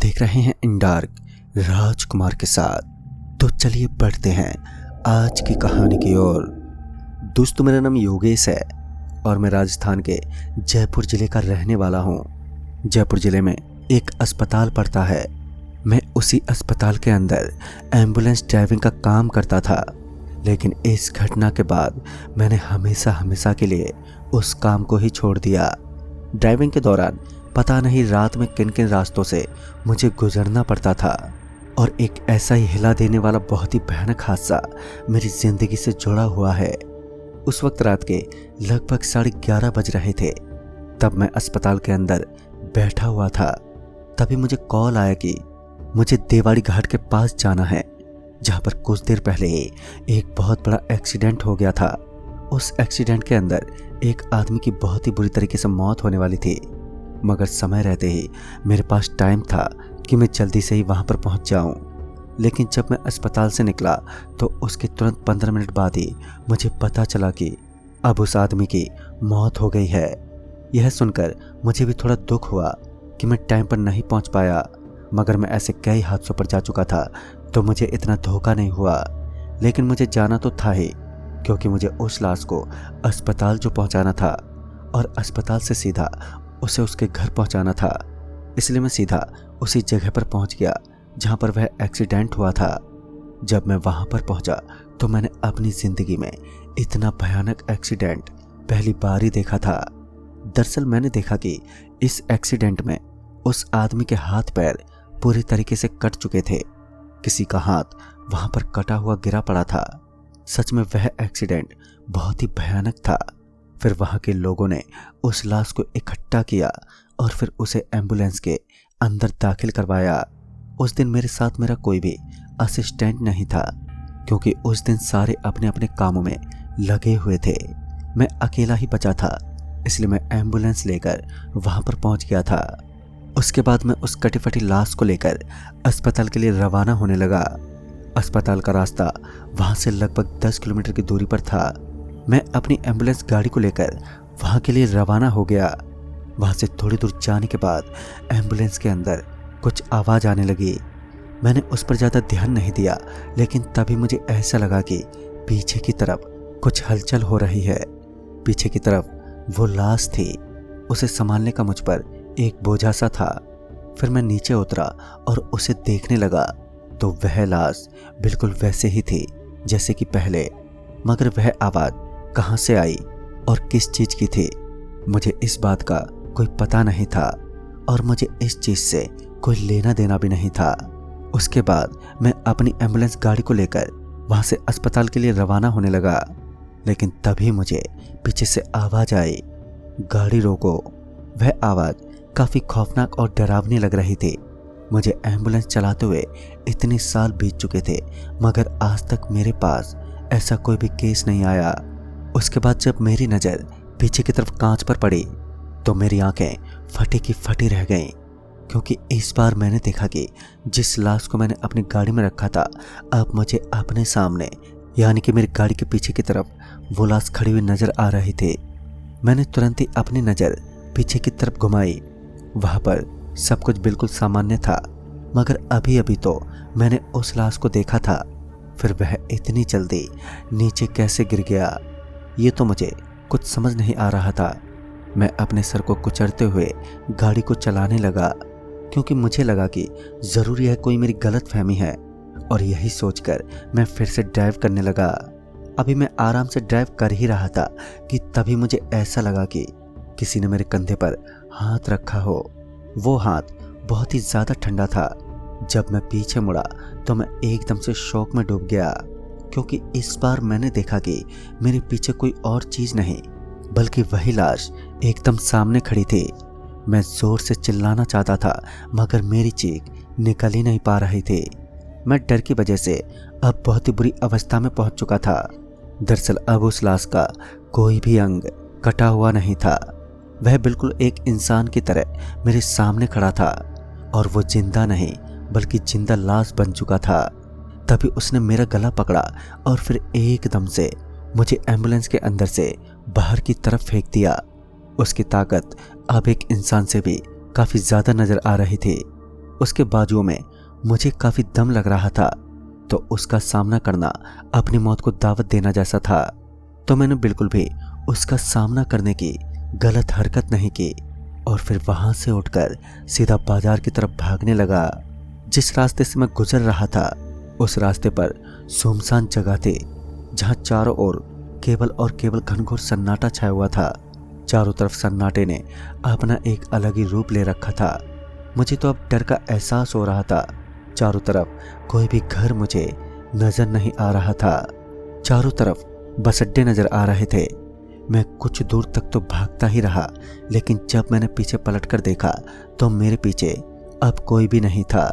देख रहे हैं इन डार्क राजकुमार के साथ। तो चलिए बढ़ते हैं आज की कहानी की ओर। दोस्तों, मेरा नाम योगेश है और मैं राजस्थान के जयपुर ज़िले का रहने वाला हूँ। जयपुर ज़िले में एक अस्पताल पड़ता है। मैं उसी अस्पताल के अंदर एम्बुलेंस ड्राइविंग का काम करता था, लेकिन इस घटना के बाद मैंने हमेशा के लिए उस काम को ही छोड़ दिया। ड्राइविंग के दौरान पता नहीं रात में किन किन रास्तों से मुझे गुजरना पड़ता था और एक ऐसा ही हिला देने वाला बहुत ही भयानक हादसा मेरी ज़िंदगी से जुड़ा हुआ है। उस वक्त रात के लगभग 11:30 बज रहे थे। तब मैं अस्पताल के अंदर बैठा हुआ था। तभी मुझे कॉल आया कि मुझे देवाड़ी घाट के पास जाना है, जहाँ पर कुछ देर पहले ही एक बहुत बड़ा एक्सीडेंट हो गया था। उस एक्सीडेंट के अंदर एक आदमी की बहुत ही बुरी तरीके से मौत होने वाली थी, मगर समय रहते ही मेरे पास टाइम था कि मैं जल्दी से ही वहाँ पर पहुँच जाऊँ। लेकिन जब मैं अस्पताल से निकला तो उसके तुरंत 15 मिनट बाद ही मुझे पता चला कि अब उस आदमी की मौत हो गई है। यह सुनकर मुझे भी थोड़ा दुख हुआ कि मैं टाइम पर नहीं पहुँच पाया, मगर मैं ऐसे कई हादसों पर जा चुका था तो मुझे इतना धोखा नहीं हुआ। लेकिन मुझे जाना तो था ही, क्योंकि मुझे उस लाश को अस्पताल जो पहुंचाना था और अस्पताल से सीधा उसे उसके घर पहुंचाना था। इसलिए मैं सीधा उसी जगह पर पहुंच गया जहां पर वह एक्सीडेंट हुआ था। जब मैं वहां पर पहुंचा तो मैंने अपनी ज़िंदगी में इतना भयानक एक्सीडेंट पहली बार ही देखा था। दरअसल मैंने देखा कि इस एक्सीडेंट में उस आदमी के हाथ पैर पूरी तरीके से कट चुके थे। किसी का हाथ वहां पर कटा हुआ गिरा पड़ा था। सच में वह एक्सीडेंट बहुत ही भयानक था। फिर वहां के लोगों ने उस लाश को इकट्ठा किया और फिर उसे एम्बुलेंस के अंदर दाखिल करवाया। उस दिन मेरे साथ मेरा कोई भी असिस्टेंट नहीं था, क्योंकि उस दिन सारे अपने अपने कामों में लगे हुए थे। मैं अकेला ही बचा था, इसलिए मैं एम्बुलेंस लेकर वहां पर पहुंच गया था। उसके बाद मैं उस कटी फटी लाश को लेकर अस्पताल के लिए रवाना होने लगा। अस्पताल का रास्ता वहां से लगभग 10 किलोमीटर की दूरी पर था। मैं अपनी एम्बुलेंस गाड़ी को लेकर वहां के लिए रवाना हो गया। वहां से थोड़ी दूर जाने के बाद एम्बुलेंस के अंदर कुछ आवाज़ आने लगी। मैंने उस पर ज़्यादा ध्यान नहीं दिया, लेकिन तभी मुझे ऐसा लगा कि पीछे की तरफ कुछ हलचल हो रही है। पीछे की तरफ वो लाश थी। उसे संभालने का मुझ पर एक बोझा सा था। फिर मैं नीचे उतरा और उसे देखने लगा तो वह लाश बिल्कुल वैसे ही थी जैसे कि पहले, मगर वह आवाज़ कहाँ से आई और किस चीज़ की थी मुझे इस बात का कोई पता नहीं था और मुझे इस चीज़ से कोई लेना देना भी नहीं था। उसके बाद मैं अपनी एम्बुलेंस गाड़ी को लेकर वहाँ से अस्पताल के लिए रवाना होने लगा, लेकिन तभी मुझे पीछे से आवाज़ आई, गाड़ी रोको। वह आवाज़ काफ़ी खौफनाक और डरावनी लग रही थी। मुझे एम्बुलेंस चलाते हुए इतने साल बीत चुके थे, मगर आज तक मेरे पास ऐसा कोई भी केस नहीं आया। उसके बाद जब मेरी नज़र पीछे की तरफ कांच पर पड़ी तो मेरी आंखें फटी की फटी रह गईं, क्योंकि इस बार मैंने देखा कि जिस लाश को मैंने अपनी गाड़ी में रखा था, अब मुझे अपने सामने यानी कि मेरी गाड़ी के पीछे की तरफ वो लाश खड़ी हुई नज़र आ रही थी। मैंने तुरंत ही अपनी नज़र पीछे की तरफ घुमाई। वहाँ पर सब कुछ बिल्कुल सामान्य था, मगर अभी अभी तो मैंने उस लाश को देखा था। फिर वह इतनी जल्दी नीचे कैसे गिर गया, ये तो मुझे कुछ समझ नहीं आ रहा था। मैं अपने सर को कुचलते हुए गाड़ी को चलाने लगा, क्योंकि मुझे लगा कि ज़रूरी है कोई मेरी गलत फहमी है, और यही सोचकर मैं फिर से ड्राइव करने लगा। अभी मैं आराम से ड्राइव कर ही रहा था कि तभी मुझे ऐसा लगा कि किसी ने मेरे कंधे पर हाथ रखा हो। वो हाथ बहुत ही ज़्यादा ठंडा था। जब मैं पीछे मुड़ा तो मैं एकदम से शौक में डूब गया, क्योंकि इस बार मैंने देखा कि मेरे पीछे कोई और चीज़ नहीं बल्कि वही लाश एकदम सामने खड़ी थी। मैं ज़ोर से चिल्लाना चाहता था, मगर मेरी चीख निकल ही नहीं पा रही थी। मैं डर की वजह से अब बहुत ही बुरी अवस्था में पहुंच चुका था। दरअसल अब उस लाश का कोई भी अंग कटा हुआ नहीं था। वह बिल्कुल एक इंसान की तरह मेरे सामने खड़ा था, और वो जिंदा नहीं बल्कि जिंदा लाश बन चुका था। तभी उसने मेरा गला पकड़ा और फिर एकदम से मुझे एम्बुलेंस के अंदर से बाहर की तरफ फेंक दिया। उसकी ताकत अब एक इंसान से भी काफ़ी ज़्यादा नज़र आ रही थी। उसके बाजुओं में मुझे काफी दम लग रहा था, तो उसका सामना करना अपनी मौत को दावत देना जैसा था। तो मैंने बिल्कुल भी उसका सामना करने की गलत हरकत नहीं की और फिर वहां से उठकर सीधा बाजार की तरफ भागने लगा। जिस रास्ते से मैं गुजर रहा था उस रास्ते पर सुनसान जगह थी, जहां चारों ओर केवल घनघोर सन्नाटा छाया हुआ था। चारों तरफ सन्नाटे ने अपना एक अलग ही रूप ले रखा था। मुझे तो अब डर का एहसास हो रहा था। चारों तरफ कोई भी घर मुझे नजर नहीं आ रहा था। चारों तरफ बस अड्डे नजर आ रहे थे। मैं कुछ दूर तक तो भागता ही रहा, लेकिन जब मैंने पीछे पलटकर देखा तो मेरे पीछे अब कोई भी नहीं था।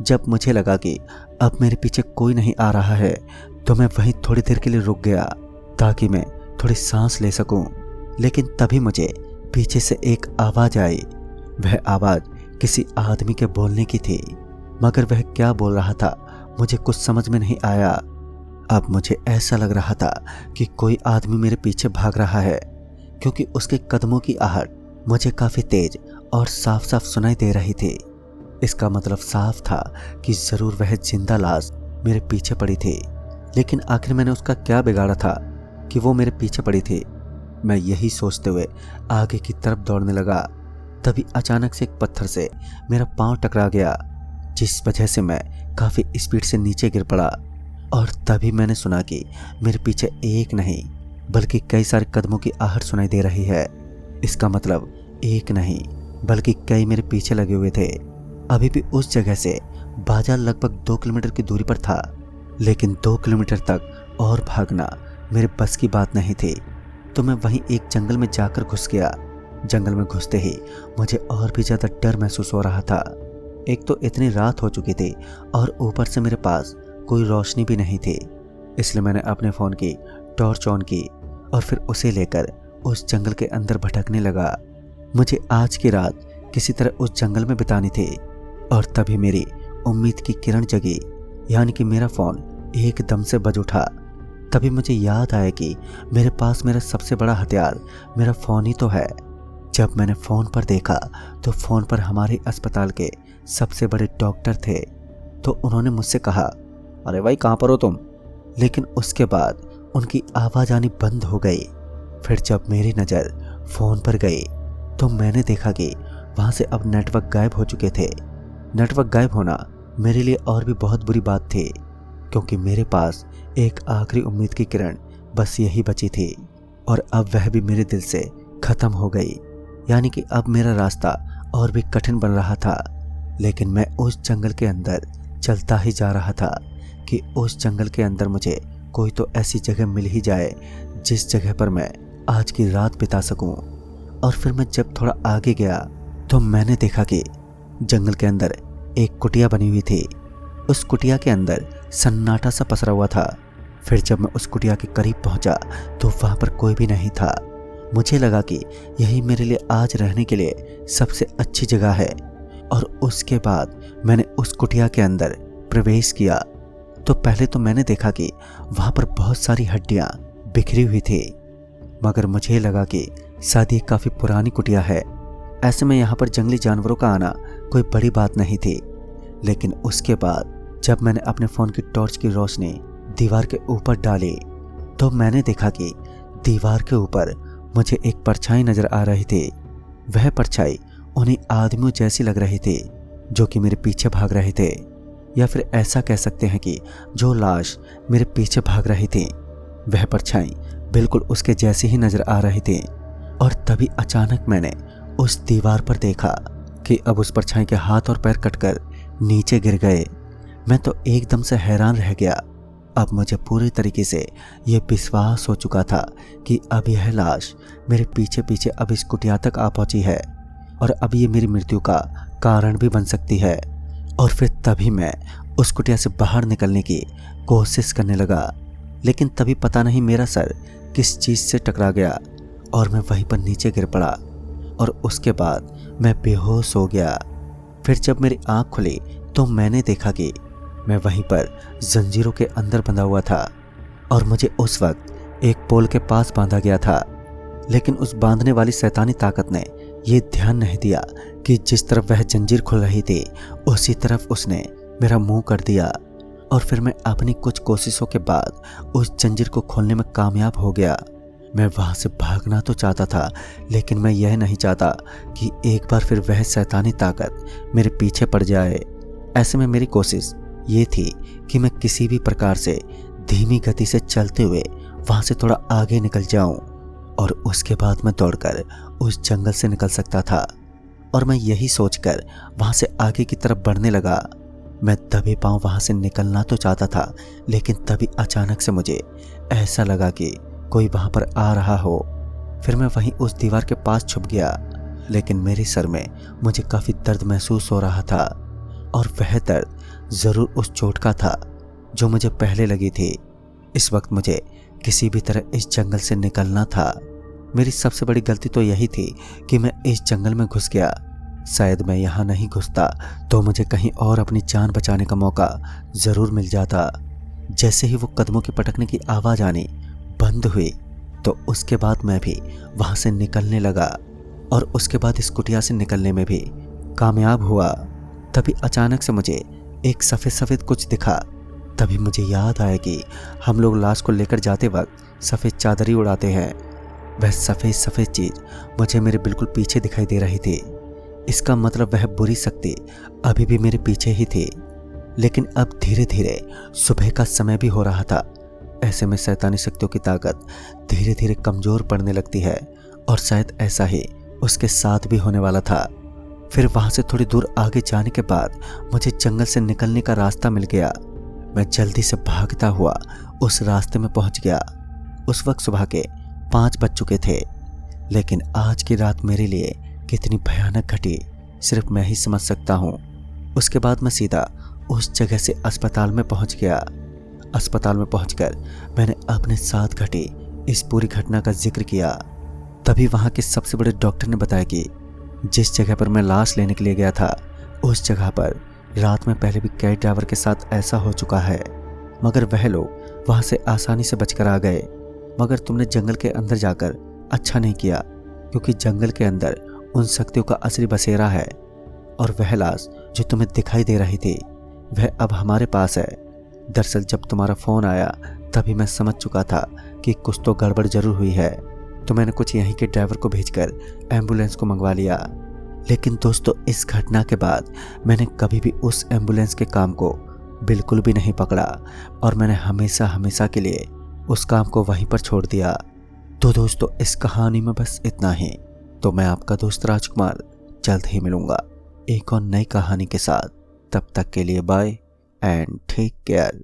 जब मुझे लगा कि अब मेरे पीछे कोई नहीं आ रहा है तो मैं वहीं थोड़ी देर के लिए रुक गया ताकि मैं थोड़ी सांस ले सकूं। लेकिन तभी मुझे पीछे से एक आवाज आई। वह आवाज किसी आदमी के बोलने की थी, मगर वह क्या बोल रहा था मुझे कुछ समझ में नहीं आया। अब मुझे ऐसा लग रहा था कि कोई आदमी मेरे पीछे भाग रहा है, क्योंकि उसके कदमों की आहट मुझे काफी तेज और साफ साफ सुनाई दे रही थी। इसका मतलब साफ था कि जरूर वह जिंदा लाश मेरे पीछे पड़ी थी। लेकिन आखिर मैंने उसका क्या बिगाड़ा था कि वो मेरे पीछे पड़ी थी। मैं यही सोचते हुए आगे की तरफ दौड़ने लगा। तभी अचानक से एक पत्थर से मेरा पांव टकरा गया, जिस वजह से मैं काफी स्पीड से नीचे गिर पड़ा। और तभी मैंने सुना कि मेरे पीछे एक नहीं बल्कि कई सारे कदमों की आहट सुनाई दे रही है। इसका मतलब एक नहीं बल्कि कई मेरे पीछे लगे हुए थे। अभी भी उस जगह से बाजार लगभग 2 किलोमीटर की दूरी पर था, लेकिन 2 किलोमीटर तक और भागना मेरे बस की बात नहीं थी। तो मैं वहीं एक जंगल में जाकर घुस गया। जंगल में घुसते ही मुझे और भी ज्यादा डर महसूस हो रहा था। एक तो इतनी रात हो चुकी थी और ऊपर से मेरे पास कोई रोशनी भी नहीं थी। इसलिए मैंने अपने फोन की टॉर्च ऑन की और फिर उसे लेकर उस जंगल के अंदर भटकने लगा। मुझे आज की रात किसी तरह उस जंगल में बितानी थी। और तभी मेरी उम्मीद की किरण जगी, यानी कि मेरा फोन एकदम से बज उठा। तभी मुझे याद आया कि मेरे पास मेरा सबसे बड़ा हथियार मेरा फोन ही तो है। जब मैंने फोन पर देखा तो फोन पर हमारे अस्पताल के सबसे बड़े डॉक्टर थे। तो उन्होंने मुझसे कहा, अरे भाई कहाँ पर हो तुम? लेकिन उसके बाद उनकी आवाज आनी बंद हो गई। फिर जब मेरी नज़र फोन पर गई तो मैंने देखा कि वहां से अब नेटवर्क गायब हो चुके थे। नेटवर्क गायब होना मेरे लिए और भी बहुत बुरी बात थी, क्योंकि मेरे पास एक आखिरी उम्मीद की किरण बस यही बची थी और अब वह भी मेरे दिल से खत्म हो गई। यानी कि अब मेरा रास्ता और भी कठिन बन रहा था। लेकिन मैं उस जंगल के अंदर चलता ही जा रहा था कि उस जंगल के अंदर मुझे कोई तो ऐसी जगह मिल ही जाए जिस जगह पर मैं आज की रात बिता सकूं। और फिर मैं जब थोड़ा आगे गया तो मैंने देखा कि जंगल के अंदर एक कुटिया बनी हुई थी। उस कुटिया के अंदर सन्नाटा सा पसरा हुआ था। फिर जब मैं उस कुटिया के करीब पहुंचा तो वहां पर कोई भी नहीं था। मुझे लगा कि यही मेरे लिए आज रहने के लिए सबसे अच्छी जगह है। और उसके बाद मैंने उस कुटिया के अंदर प्रवेश किया तो पहले तो मैंने देखा कि वहां पर बहुत सारी हड्डियां बिखरी हुई थी, मगर मुझे लगा कि शायद ये काफी पुरानी कुटिया है। ऐसे में यहाँ पर जंगली जानवरों का आना कोई बड़ी बात नहीं थी। लेकिन उसके बाद जब मैंने अपने फोन की टॉर्च की रोशनी दीवार के ऊपर डाली तो मैंने देखा कि दीवार के ऊपर मुझे एक परछाई नजर आ रही थी। वह परछाई उन्हीं आदमियों जैसी लग रही थी जो कि मेरे पीछे भाग रहे थे, या फिर ऐसा कह सकते हैं कि जो लाश मेरे पीछे भाग रही थी वह परछाई बिल्कुल उसके जैसी ही नजर आ रही थी। और तभी अचानक मैंने उस दीवार पर देखा कि अब उस परछाई के हाथ और पैर कटकर नीचे गिर गए। मैं तो एकदम से हैरान रह गया। अब मुझे पूरी तरीके से यह विश्वास हो चुका था कि अब यह लाश मेरे पीछे पीछे अब इस कुटिया तक आ पहुंची है और अब ये मेरी मृत्यु का कारण भी बन सकती है। और फिर तभी मैं उस कुटिया से बाहर निकलने की कोशिश करने लगा, लेकिन तभी पता नहीं मेरा सर किस चीज़ से टकरा गया और मैं वहीं पर नीचे गिर पड़ा और उसके बाद मैं बेहोश हो गया। फिर जब मेरी आंख खुली तो मैंने देखा कि मैं वहीं पर जंजीरों के अंदर बंधा हुआ था और मुझे उस वक्त एक पोल के पास बांधा गया था। लेकिन उस बांधने वाली शैतानी ताकत ने ये ध्यान नहीं दिया कि जिस तरफ वह जंजीर खुल रही थी उसी तरफ उसने मेरा मुंह कर दिया और फिर मैं अपनी कुछ कोशिशों के बाद उस जंजीर को खोलने में कामयाब हो गया। मैं वहां से भागना तो चाहता था, लेकिन मैं यह नहीं चाहता कि एक बार फिर वह शैतानी ताकत मेरे पीछे पड़ जाए। ऐसे में मेरी कोशिश ये थी कि मैं किसी भी प्रकार से धीमी गति से चलते हुए वहां से थोड़ा आगे निकल जाऊं और उसके बाद मैं दौड़कर उस जंगल से निकल सकता था। और मैं यही सोचकर वहां से आगे की तरफ बढ़ने लगा। मैं दबे पांव वहां से निकलना तो चाहता था, लेकिन तभी अचानक से मुझे ऐसा लगा कि कोई वहां पर आ रहा हो। फिर मैं वहीं उस दीवार के पास छुप गया, लेकिन मेरे सर में मुझे काफी दर्द महसूस हो रहा था और वह दर्द जरूर उस चोट का था जो मुझे पहले लगी थी। इस वक्त मुझे किसी भी तरह इस जंगल से निकलना था। मेरी सबसे बड़ी गलती तो यही थी कि मैं इस जंगल में घुस गया। शायद मैं यहाँ नहीं घुसता तो मुझे कहीं और अपनी जान बचाने का मौका जरूर मिल जाता। जैसे ही वो कदमों के पटकने की आवाज़ आनी बंद हुई तो उसके बाद मैं भी वहाँ से निकलने लगा और उसके बाद इस कुटिया से निकलने में भी कामयाब हुआ। तभी अचानक से मुझे एक सफ़ेद सफ़ेद कुछ दिखा। तभी मुझे याद आया कि हम लोग लाश को लेकर जाते वक्त सफ़ेद चादर ही उड़ाते हैं। वह सफ़ेद सफ़ेद चीज़ मुझे मेरे बिल्कुल पीछे दिखाई दे रही थी। इसका मतलब वह बुरी शक्ति अभी भी मेरे पीछे ही थी। लेकिन अब धीरे धीरे सुबह का समय भी हो रहा था। ऐसे में शैतानी शक्तियों की ताकत धीरे धीरे कमज़ोर पड़ने लगती है और शायद ऐसा ही उसके साथ भी होने वाला था। फिर वहाँ से थोड़ी दूर आगे जाने के बाद मुझे जंगल से निकलने का रास्ता मिल गया। मैं जल्दी से भागता हुआ उस रास्ते में पहुंच गया। उस वक्त सुबह के 5 बज चुके थे, लेकिन आज की रात मेरे लिए कितनी भयानक घटी सिर्फ मैं ही समझ सकता हूँ। उसके बाद मैं सीधा उस जगह से अस्पताल में पहुंच गया। अस्पताल में पहुंचकर मैंने अपने साथ घटी इस पूरी घटना का जिक्र किया। तभी वहाँ के सबसे बड़े डॉक्टर ने बताया कि जिस जगह पर मैं लाश लेने के लिए गया था उस जगह पर रात में पहले भी कई ड्राइवर के साथ ऐसा हो चुका है, मगर वह लोग वहाँ से आसानी से बचकर आ गए। मगर तुमने जंगल के अंदर जाकर अच्छा नहीं किया, क्योंकि जंगल के अंदर उन शक्तियों का असली बसेरा है और वह लाश जो तुम्हें दिखाई दे रही थी वह अब हमारे पास है। दरअसल जब तुम्हारा फ़ोन आया तभी मैं समझ चुका था कि कुछ तो गड़बड़ जरूर हुई है, तो मैंने कुछ यहीं के ड्राइवर को भेजकर एम्बुलेंस को मंगवा लिया। लेकिन दोस्तों, इस घटना के बाद मैंने कभी भी उस एम्बुलेंस के काम को बिल्कुल भी नहीं पकड़ा और मैंने हमेशा हमेशा के लिए उस काम को वहीं पर छोड़ दिया। तो दोस्तों, इस कहानी में बस इतना ही। तो मैं आपका दोस्त राजकुमार जल्द ही मिलूंगा एक और नई कहानी के साथ। तब तक के लिए बाय एंड टेक केयर।